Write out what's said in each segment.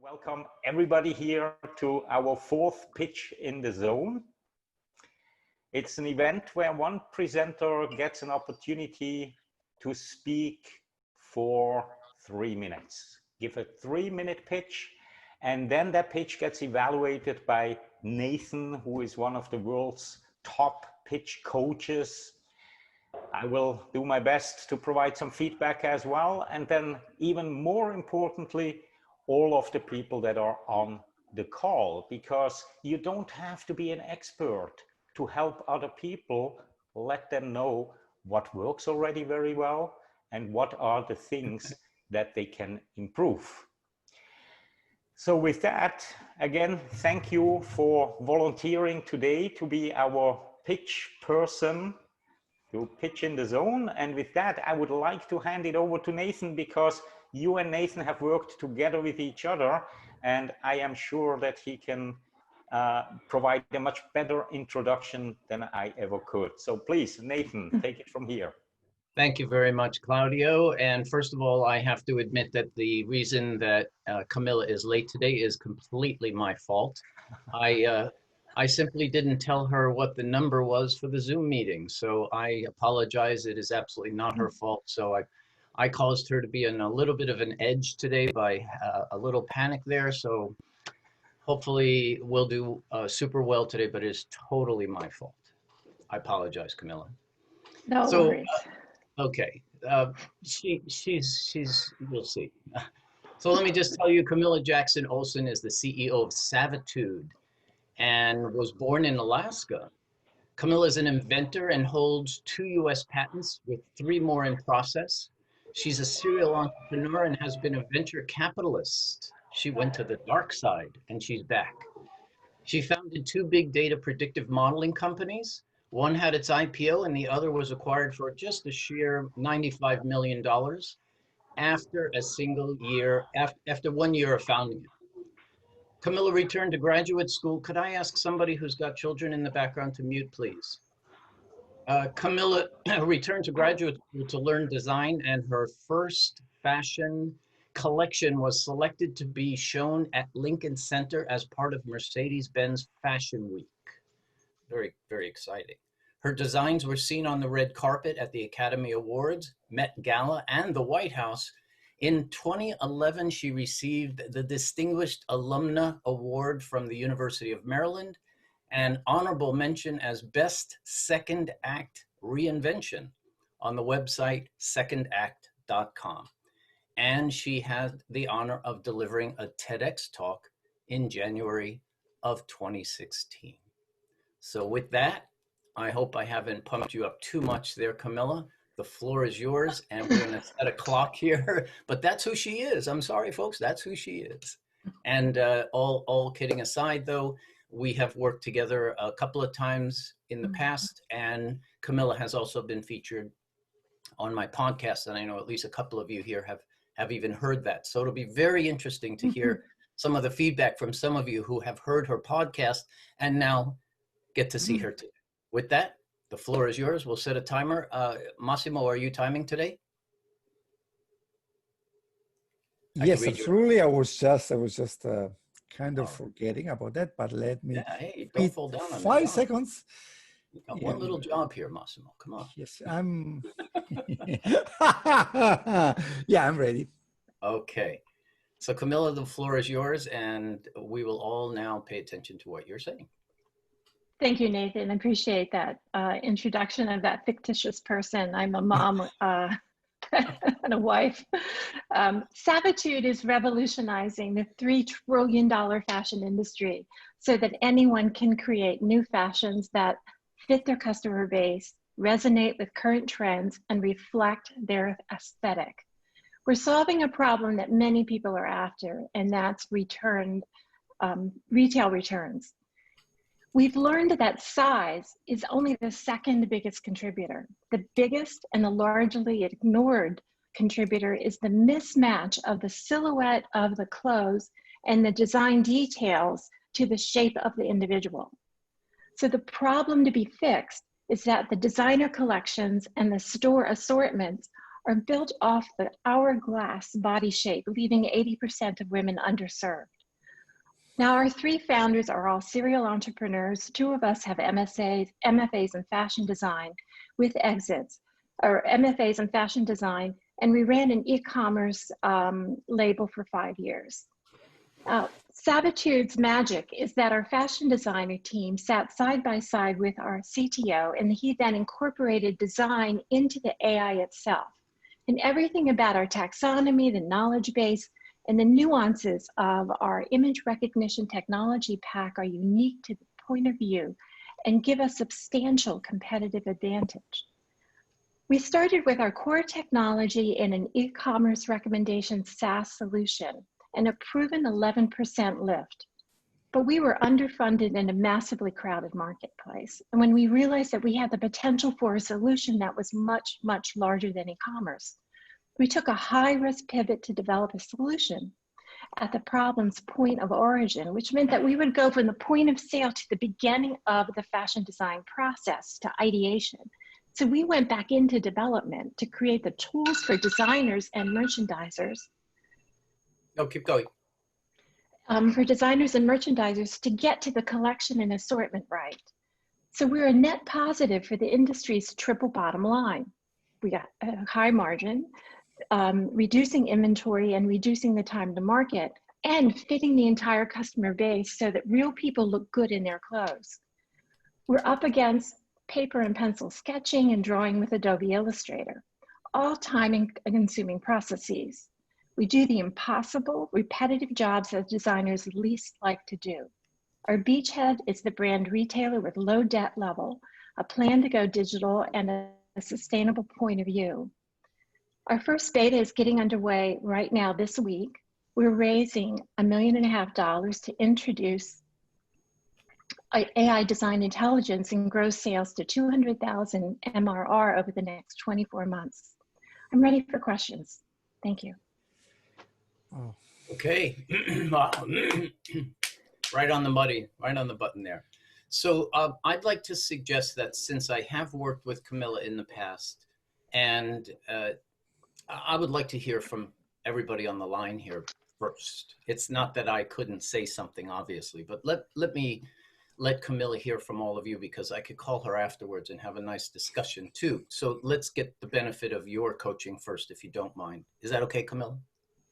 Welcome everybody here to our fourth pitch in the zone. It's an event where one presenter gets an opportunity to speak for 3 minutes. Give a 3-minute pitch, and then that pitch gets evaluated by Nathan, who is one of the world's top pitch coaches. I will do my best to provide some feedback as well. And then even more importantly, all of the people that are on the call, because you don't have to be an expert to help other people. Let them know what works already very well and what are the things that they can improve. So with that, again, thank you for volunteering today to be our pitch person to pitch in the zone. And with that, I would like to hand it over to Nathan, because you and Nathan have worked together with each other, and I am sure that he can provide a much better introduction than I ever could. So please, Nathan, take it from here. Thank you very much, Claudio. And first of all, I have to admit that the reason that Camilla is late today is completely my fault. I simply didn't tell her what the number was for the Zoom meeting, so I apologize. It is absolutely not her fault. So I caused her to be in a little bit of an edge today by a little panic there. So hopefully we'll do super well today, but it's totally my fault. I apologize, Camilla. No worries. Okay, we'll see. So let me just tell you, Camilla Jackson Olson is the CEO of Savitude and was born in Alaska. Camilla is an inventor and holds 2 US patents with 3 more in process. She's a serial entrepreneur and has been a venture capitalist. She went to the dark side and she's back. She founded 2 big data predictive modeling companies. One had its IPO and the other was acquired for just a sheer $95 million after a single year, after 1 year of founding it. Camilla returned to graduate school. Could I ask somebody who's got children in the background to mute, please? Camilla returned to graduate school to learn design, and her first fashion collection was selected to be shown at Lincoln Center as part of Mercedes-Benz Fashion Week. Very, very exciting. Her designs were seen on the red carpet at the Academy Awards, Met Gala, and the White House. In 2011, she received the Distinguished Alumna Award from the University of Maryland, and honorable mention as Best Second Act Reinvention on the website secondact.com. And she had the honor of delivering a TEDx talk in January of 2016. So with that, I hope I haven't pumped you up too much there, Camilla. The floor is yours, and we're going to set a clock here. But that's who she is. I'm sorry, folks. That's who she is. And all kidding aside, though, we have worked together a couple of times in the past, and Camilla has also been featured on my podcast, and I know at least a couple of you here have even heard that. So it'll be very interesting to hear some of the feedback from some of you who have heard her podcast and now get to see her today. With that, the floor is yours. We'll set a timer. Massimo, are you timing today? Yes, absolutely. I was just kind of forgetting about that, but let me. Yeah, hey, don't fall down on 5 seconds. You got one little job here, Massimo. Come on. Yes, I'm. Yeah, I'm ready. Okay. So Camilla, the floor is yours, and we will all now pay attention to what you're saying. Thank you, Nathan. I appreciate that introduction of that fictitious person. I'm a mom and a wife. Savitude is revolutionizing the $3 trillion fashion industry so that anyone can create new fashions that fit their customer base, resonate with current trends, and reflect their aesthetic. We're solving a problem that many people are after, and that's retail returns. We've learned that size is only the second biggest contributor. The biggest and the largely ignored contributor is the mismatch of the silhouette of the clothes and the design details to the shape of the individual. So the problem to be fixed is that the designer collections and the store assortments are built off the hourglass body shape, leaving 80% of women underserved. Now, our three founders are all serial entrepreneurs. Two of us have MFAs in fashion design with exits, or MFAs in fashion design, and we ran an e-commerce label for 5 years. Savitude's magic is that our fashion designer team sat side by side with our CTO, and he then incorporated design into the AI itself. And everything about our taxonomy, the knowledge base, and the nuances of our image recognition technology pack are unique to the point of view and give us substantial competitive advantage. We started with our core technology in an e-commerce recommendation SaaS solution and a proven 11% lift. But we were underfunded in a massively crowded marketplace. And when we realized that we had the potential for a solution that was much, much larger than e-commerce, we took a high-risk pivot to develop a solution at the problem's point of origin, which meant that we would go from the point of sale to the beginning of the fashion design process to ideation. So we went back into development to create the tools for designers and merchandisers. No, keep going. For designers and merchandisers to get to the collection and assortment right. So we're a net positive for the industry's triple bottom line. We got a high margin, reducing inventory and reducing the time to market, and fitting the entire customer base so that real people look good in their clothes. We're up against paper and pencil sketching and drawing with Adobe Illustrator, all time and consuming processes. We do the impossible, repetitive jobs that designers least like to do. Our beachhead is the brand retailer with low debt level, a plan to go digital, and a sustainable point of view. Our first beta is getting underway right now this week. We're raising $1.5 million to introduce AI design intelligence and grow sales to 200,000 MRR over the next 24 months. I'm ready for questions. Thank you. Oh. Okay. Right on the button there. So I'd like to suggest that since I have worked with Camilla in the past, and I would like to hear from everybody on the line here first. It's not that I couldn't say something, obviously, but let Camilla hear from all of you, because I could call her afterwards and have a nice discussion too. So let's get the benefit of your coaching first, if you don't mind. Is that okay, Camilla?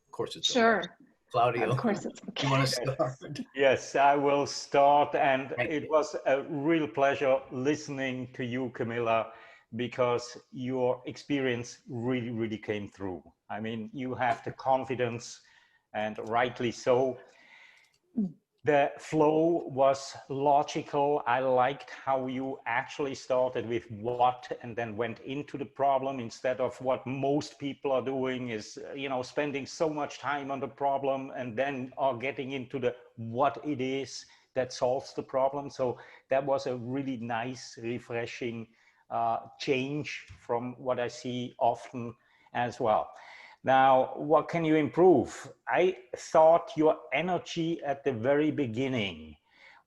Of course it's sure. Okay. Claudio, of course it's okay. You want to start? Yes, I will start. And Thank it you. was a real pleasure listening to you, Camilla, because your experience really, really came through. I mean, you have the confidence, and rightly so. The flow was logical. I liked how you actually started with what and then went into the problem, instead of what most people are doing is, spending so much time on the problem and then are getting into the what it is that solves the problem. So that was a really nice, refreshing change from what I see often as well. Now, what can you improve? I thought your energy at the very beginning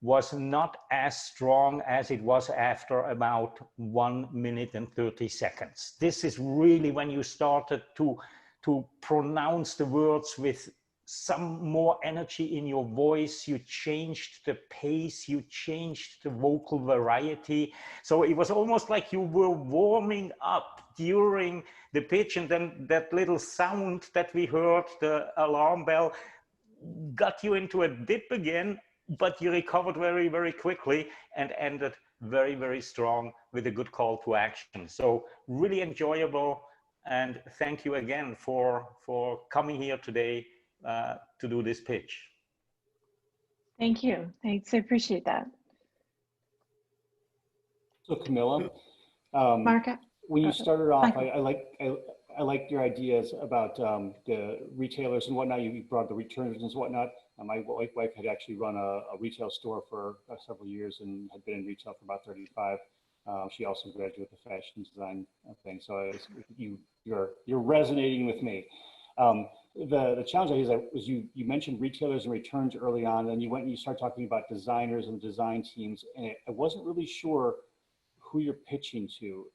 was not as strong as it was after about 1 minute and 30 seconds. This is really when you started to pronounce the words with some more energy in your voice. You changed the pace, you changed the vocal variety. So it was almost like you were warming up during the pitch, and then that little sound that we heard, the alarm bell, got you into a dip again, but you recovered very, very quickly and ended very, very strong with a good call to action. So really enjoyable, and thank you again for coming here today to do this pitch. Thank you. Thanks. I appreciate that. So Camilla, Marka? when you started off, I liked your ideas about the retailers and whatnot. You brought the returns and whatnot. My wife had actually run a retail store for several years and had been in retail for about 35. She also graduated with the fashion design thing. So you're resonating with me. The challenge is you mentioned retailers and returns early on, and you went and you started talking about designers and design teams, and I wasn't really sure who you're pitching to.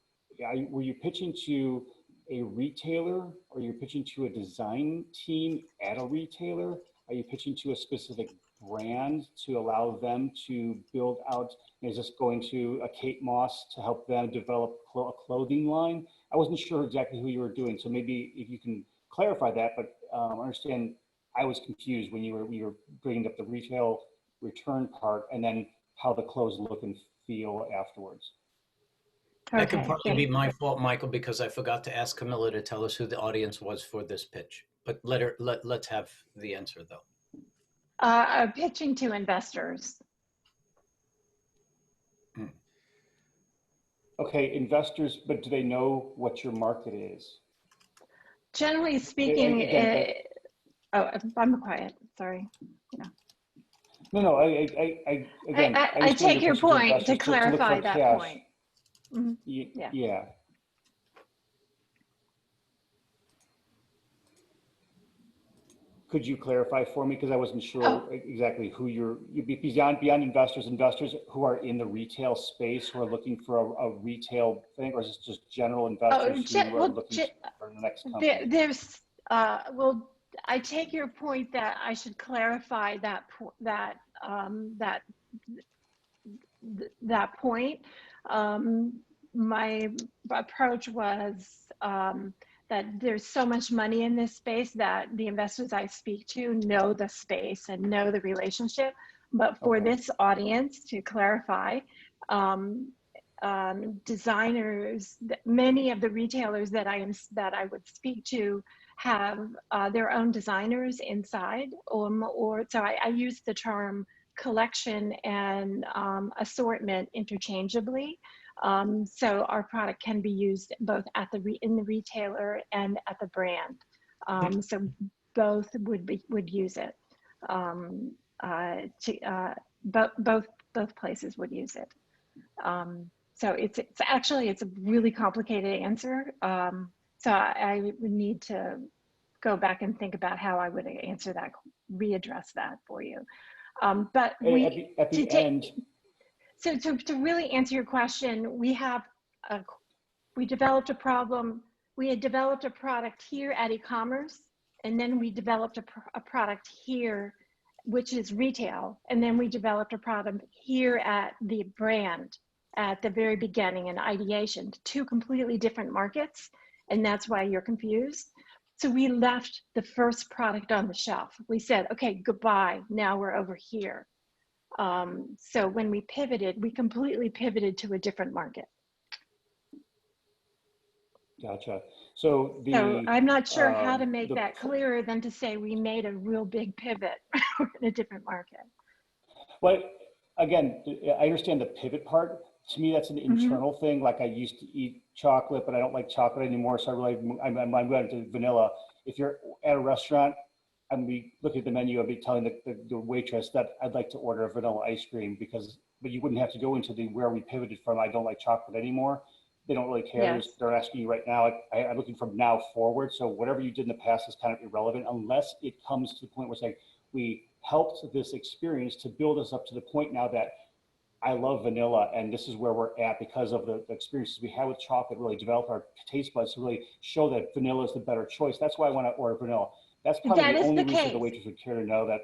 Were you pitching to a retailer, or you're pitching to a design team at a retailer? Are you pitching to a specific brand to allow them to build out? Is this going to a Kate Moss to help them develop a clothing line? I wasn't sure exactly who you were doing, so maybe if you can clarify that. But I understand I was confused when you were bringing up the retail return part and then how the clothes look and feel afterwards. That could partly be my fault, Michael, because I forgot to ask Camilla to tell us who the audience was for this pitch. But let's have the answer though. Pitching to investors. Okay, investors, but do they know what your market is? Generally speaking, oh, I'm quiet. Sorry. Yeah. No. I take your point to clarify that point. Mm-hmm. Yeah. Could you clarify for me? Because I wasn't sure exactly who you'd be beyond investors who are in the retail space who are looking for a retail thing, or is this just general investors who are looking for the next company? There's well, I take your point that I should clarify that point. My approach was that there's so much money in this space that the investors I speak to know the space and know the relationship. But for this audience, to clarify, designers, many of the retailers that I would speak to have their own designers inside, or so I use the term collection and assortment interchangeably. So our product can be used both at in the retailer and at the brand. So both would use it. Both places would use it. So it's actually a really complicated answer. So I would need to go back and think about how I would answer that, readdress that for you. But so to really answer your question, we developed a problem. We had developed a product here at e-commerce, and then we developed a product here, which is retail, and then we developed a product here at the brand at the very beginning in ideation, two completely different markets, and that's why you're confused. So we left the first product on the shelf. We said, okay, goodbye, now we're over here. So when we pivoted, we completely pivoted to a different market. Gotcha. So I'm not sure how to make that clearer than to say we made a real big pivot in a different market. Well, again, I understand the pivot part. To me, that's an internal thing. Like I used to eat chocolate, but I don't like chocolate anymore. So I'm going to vanilla. If you're at a restaurant, I'm be looking at the menu, I'd be telling the waitress that I'd like to order a vanilla ice cream but you wouldn't have to go into where we pivoted from. I don't like chocolate anymore. They don't really care. Yes. They're asking you right now. I'm looking from now forward. So whatever you did in the past is kind of irrelevant unless it comes to the point where it's like, we helped this experience to build us up to the point now that I love vanilla, and this is where we're at because of the experiences we had with chocolate, really develop our taste buds to really show that vanilla is the better choice. That's why I want to order vanilla. That's probably the only reason the waitress would care to know that.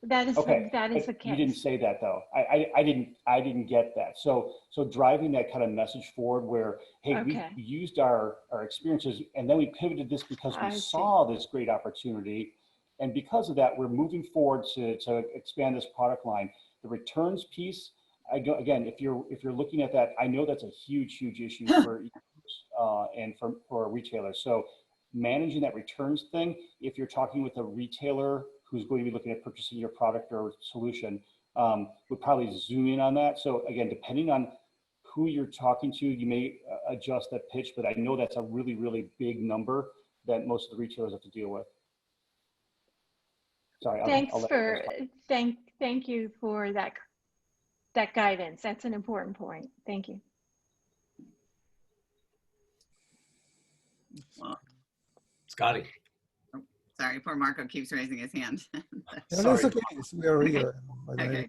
That is the case. You didn't say that though. I didn't get that. So driving that kind of message forward where, hey, we used our experiences and then we pivoted this because we saw this great opportunity. And because of that, we're moving forward to expand this product line. The returns piece, again, if you're looking at that, I know that's a huge issue for and for retailers. So managing that returns thing, if you're talking with a retailer who's going to be looking at purchasing your product or solution, would probably zoom in on that. So again, depending on who you're talking to, you may adjust that pitch, but I know that's a really, really big number that most of the retailers have to deal with. Sorry. Thank you for that guidance. That's an important point. Thank you. Well, Scotty. Oh, sorry, poor Marco keeps raising his hand. No, that's okay. We are here. Okay.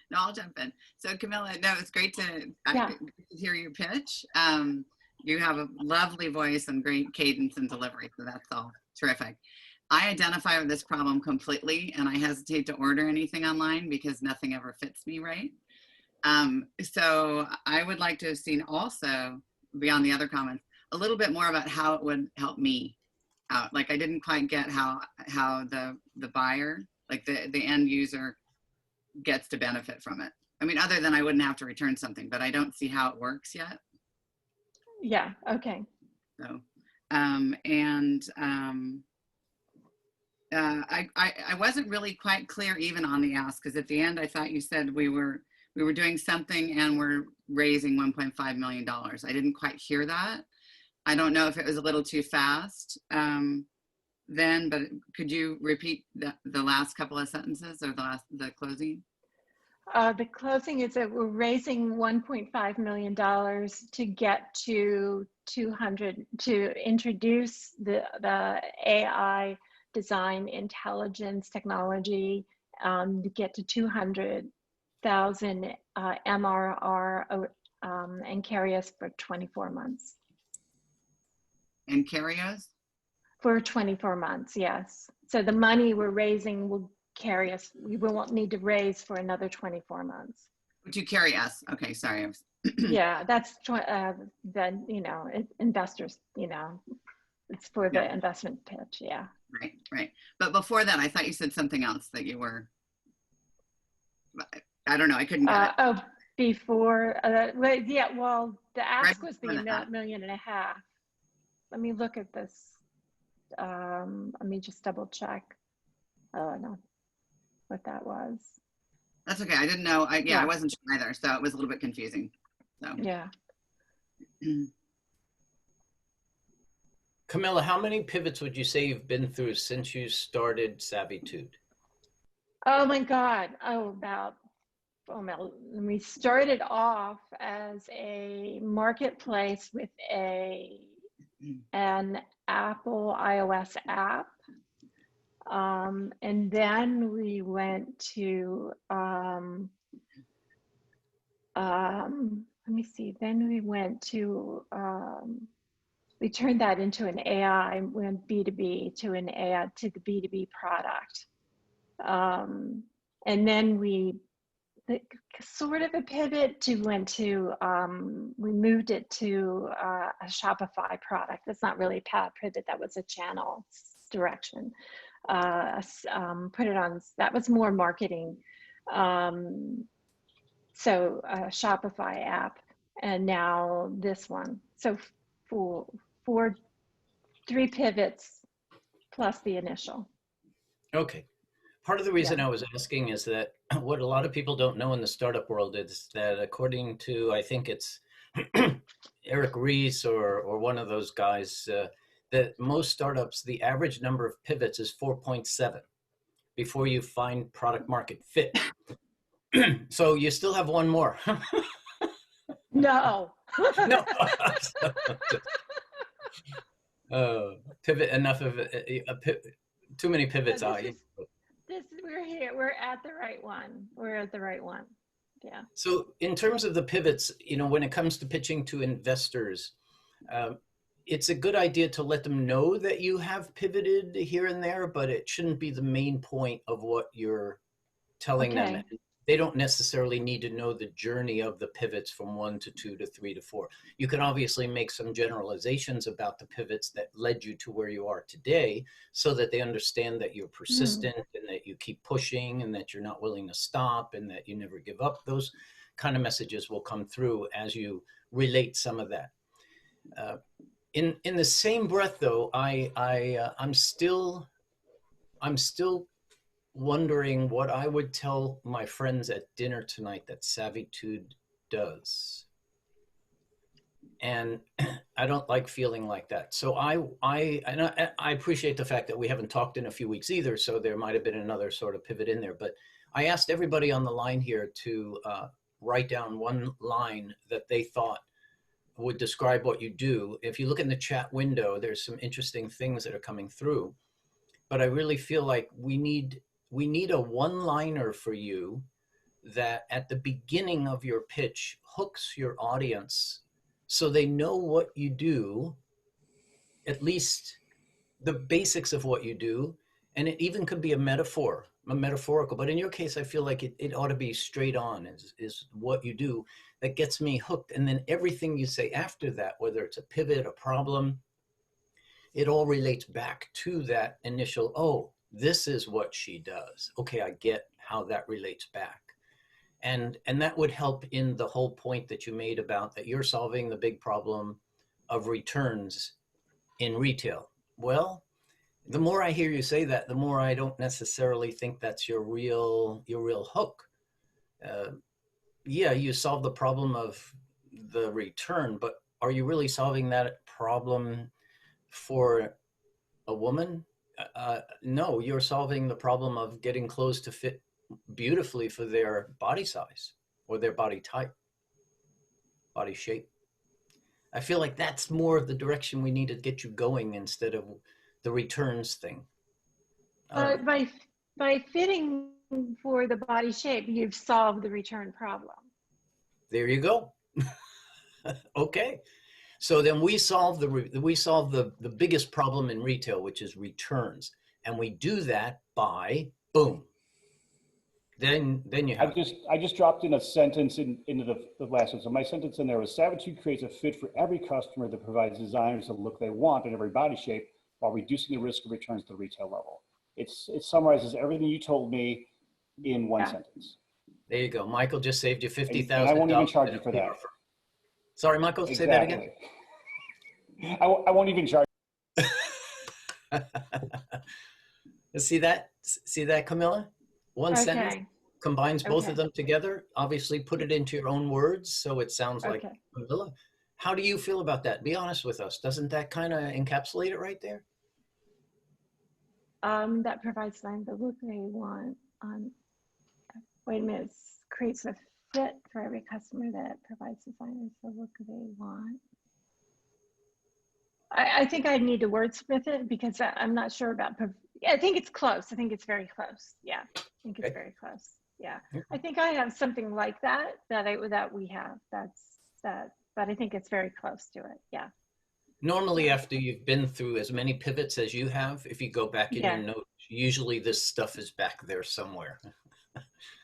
No, I'll jump in. So Camilla, no, it's great to hear your pitch. You have a lovely voice and great cadence and delivery, so that's all terrific. I identify with this problem completely, and I hesitate to order anything online because nothing ever fits me right. So I would like to have seen also, beyond the other comments, a little bit more about how it would help me out. Like I didn't quite get how the buyer, like the end user, gets to benefit from it. I mean, other than I wouldn't have to return something, but I don't see how it works yet. Yeah, okay. So, I wasn't really quite clear even on the ask, because at the end I thought you said we were doing something and we're raising $1.5 million. I didn't quite hear that. I don't know if it was a little too fast then, but could you repeat the last couple of sentences, or the closing? The closing is that we're raising $1.5 million to get to 200, to introduce the AI design intelligence technology, to get to 200,000 MRR and carry us for 24 months. And carry us? For 24 months, yes. So the money we're raising will carry us. We won't need to raise for another 24 months. Would you carry us? Okay, sorry. Yeah, that's then, you know, investors, you know, it's for the investment pitch. Yeah. Right. But before that, I thought you said something else that you were, I don't know. I couldn't get it. Oh, before, well, yeah, well, the ask Right was the $1.5 million. Let me look at this. Let me just double check. No, what that was. That's okay. I didn't know. I wasn't sure either. So it was a little bit confusing. So yeah. Camilla, how many pivots would you say you've been through since you started Savitude? Oh my God. We started off as a marketplace with an Apple iOS app. And then we went to, let me see, then we went to, we turned that into an AI, we went B2B to an AI, to the B2B product. And then we, sort of a pivot to we moved it to a Shopify product. That's not really a pivot, that was a channel direction. Put it on, that was more marketing. So a Shopify app, and now this one. So three pivots plus the initial. Okay. Part of the reason I was asking is that what a lot of people don't know in the startup world is that according to, I think it's Eric Ries or one of those guys, that most startups, the average number of pivots is 4.7 before you find product market fit. So you still have one more. No. No. Pivot enough of it. Too many pivots. We're here. We're at the right one. We're at the right one. Yeah. So in terms of the pivots, you know, when it comes to pitching to investors, it's a good idea to let them know that you have pivoted here and there, but it shouldn't be the main point of what you're telling them. They don't necessarily need to know the journey of the pivots from 1 to 2 to 3 to 4. You can obviously make some generalizations about the pivots that led you to where you are today so that they understand that you're persistent and that you keep pushing and that you're not willing to stop and that you never give up. Those kind of messages will come through as you relate some of that. In the same breath, though, I'm still wondering what I would tell my friends at dinner tonight that Savitude does. And I don't like feeling like that. So I appreciate the fact that we haven't talked in a few weeks either, so there might have been another sort of pivot in there. But I asked everybody on the line here to write down one line that they thought would describe what you do. If you look in the chat window, there's some interesting things that are coming through. But I really feel like we need a one-liner for you that at the beginning of your pitch hooks your audience so they know what you do, at least the basics of what you do. And it even could be a metaphorical, but in your case, I feel like it ought to be straight on is what you do that gets me hooked. And then everything you say after that, whether it's a pivot, a problem, it all relates back to that initial, oh, this is what she does. Okay, I get how that relates back. And that would help in the whole point that you made about that you're solving the big problem of returns in retail. Well, the more I hear you say that, the more I don't necessarily think that's your real hook. Yeah, you solve the problem of the return, but are you really solving that problem for a woman? No, you're solving the problem of getting clothes to fit beautifully for their body size or their body type, body shape. I feel like that's more of the direction we need to get you going instead of the returns thing. By fitting for the body shape, you've solved the return problem. There you go. Okay. So then we solve the biggest problem in retail, which is returns. And we do that by boom. Then you have. I just dropped in a sentence into the last one. So my sentence in there was Savitude creates a fit for every customer that provides designers the look they want in every body shape while reducing the risk of returns to the retail level. It summarizes everything you told me in one sentence. There you go. Michael just saved you $50,000. And I won't even charge you for that. Sorry, Michael, say that again. I won't even charge. See that, Camilla? One sentence combines both of them together. Obviously, put it into your own words so it sounds like Camilla. How do you feel about that? Be honest with us. Doesn't that kind of encapsulate it right there? That provides them the look they want. Wait a minute. Creates a fit for every customer that provides designers the look they want. I think I need to wordsmith it because I'm not sure about. I think it's close. I think it's very close. Yeah, I think it's very close. Yeah, I think I have something like that we have. But I think it's very close to it. Yeah. Normally, after you've been through as many pivots as you have, if you go back in your notes, usually this stuff is back there somewhere.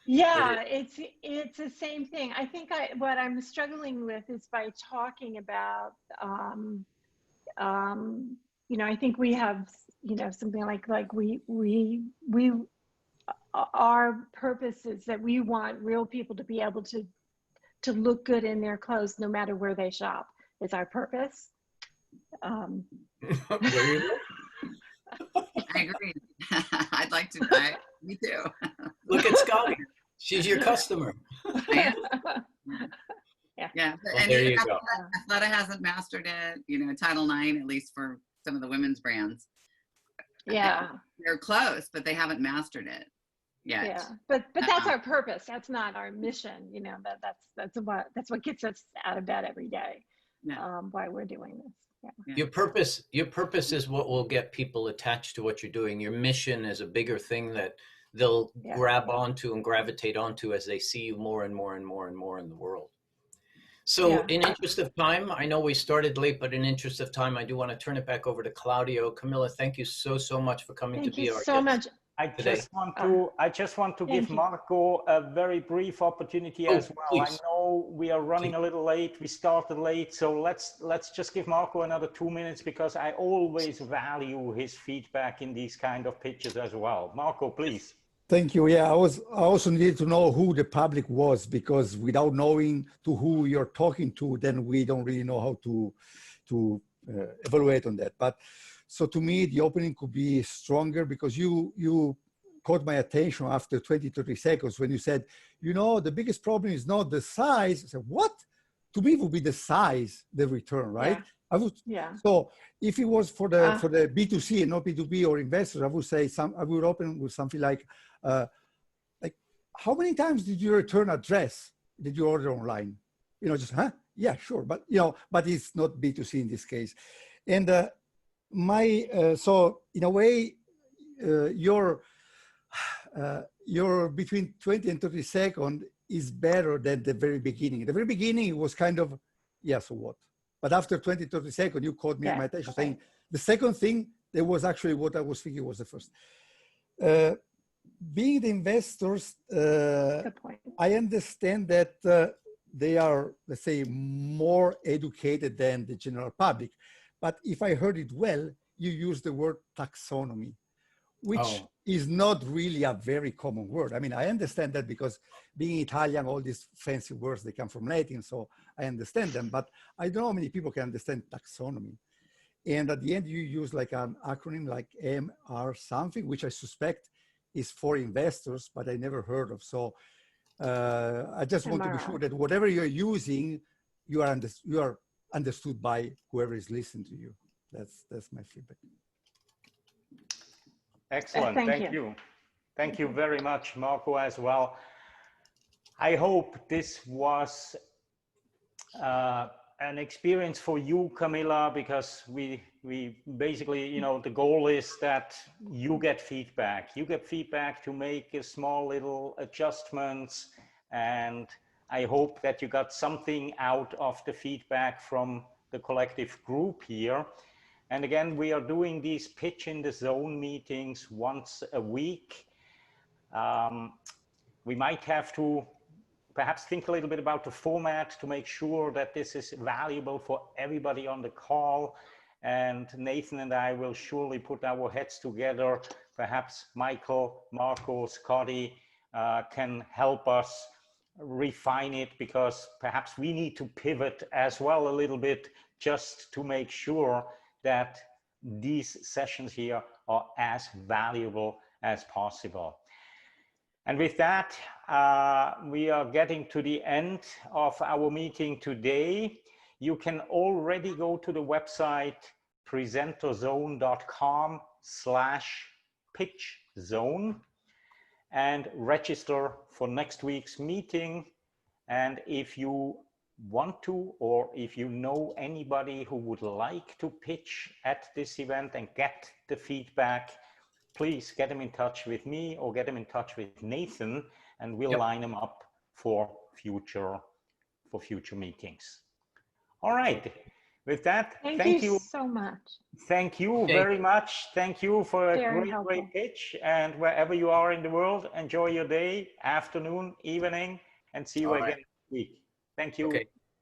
Yeah, it's the same thing. I think what I'm struggling with is by talking about, I think we have, something like our purpose is that we want real people to be able to look good in their clothes no matter where they shop. Is our purpose. There you go. I agree. I'd like to. Me too. Look at Scotty. She's your customer. Yeah. Well, and there you go. Athleta hasn't mastered it. Title IX, at least for some of the women's brands. Yeah. They're close, but they haven't mastered it yet. Yeah. But that's our purpose. That's not our mission. That's what gets us out of bed every day. Why we're doing this. Yeah. Your purpose is what will get people attached to what you're doing. Your mission is a bigger thing that they'll grab onto and gravitate onto as they see you more and more and more and more in the world. So in interest of time, I know we started late, but in interest of time, I do want to turn it back over to Claudio. Camilla, thank you so much for coming to be our guest. Thank you so much. I just want to give Marco a very brief opportunity as well. Please. I know we are running a little late. We started late, so let's just give Marco another 2 minutes because I always value his feedback in these kind of pitches as well. Marco, please. Thank you. Yeah, I also needed to know who the public was because without knowing to who you're talking to, then we don't really know how to evaluate on that. But so to me, the opening could be stronger because you caught my attention after 20, 30 seconds when you said, the biggest problem is not the size. I said, what? To me, it would be the size, the return, right? Yeah. So if it was for the B2C and not B2B or investors, I would say I would open with something like how many times did you return a dress that you order online? Yeah, sure. But, but it's not B2C in this case. And so in a way, your between 20 and 30 seconds is better than the very beginning. The very beginning was kind of, so what? But after 20, 30 seconds, you caught me Yeah, my attention right. saying, the second thing, that was actually what I was thinking was the first. Being the investors, Good point. I understand that they are, let's say, more educated than the general public. But if I heard it well, you use the word taxonomy, which is not really a very common word. I mean, I understand that because being Italian, all these fancy words, they come from Latin, so I understand them, but I don't know how many people can understand taxonomy. And at the end, you use like an acronym like MR something, which I suspect is for investors, but I never heard of. So I just want to be sure that whatever you're using, you are understood by whoever is listening to you. That's my feedback. Excellent. Thank you. Thank you very much, Marco, as well. I hope this was an experience for you, Camilla, because we basically, you know, the goal is that you get feedback. You get feedback to make a small little adjustments, and I hope that you got something out of the feedback from the collective group here. And again, we are doing these pitch in the zone meetings once a week. We might have to perhaps think a little bit about the format to make sure that this is valuable for everybody on the call. And Nathan and I will surely put our heads together. Perhaps Michael, Marco, Scotty can help us refine it, because perhaps we need to pivot as well a little bit just to make sure that these sessions here are as valuable as possible. And with that, we are getting to the end of our meeting today. You can already go to the website presenterzone.com/pitchzone and register for next week's meeting. And if you want to, or if you know anybody who would like to pitch at this event and get the feedback, please get them in touch with me or get them in touch with Nathan, and we'll line them up for future meetings. All right. With that, thank you so much. Thank you very much. Thank you for a great pitch. And wherever you are in the world, enjoy your day, afternoon, evening, and see you again next week. Thank you.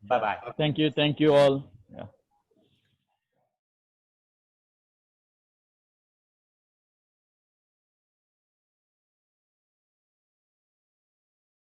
Bye-bye. Thank you all.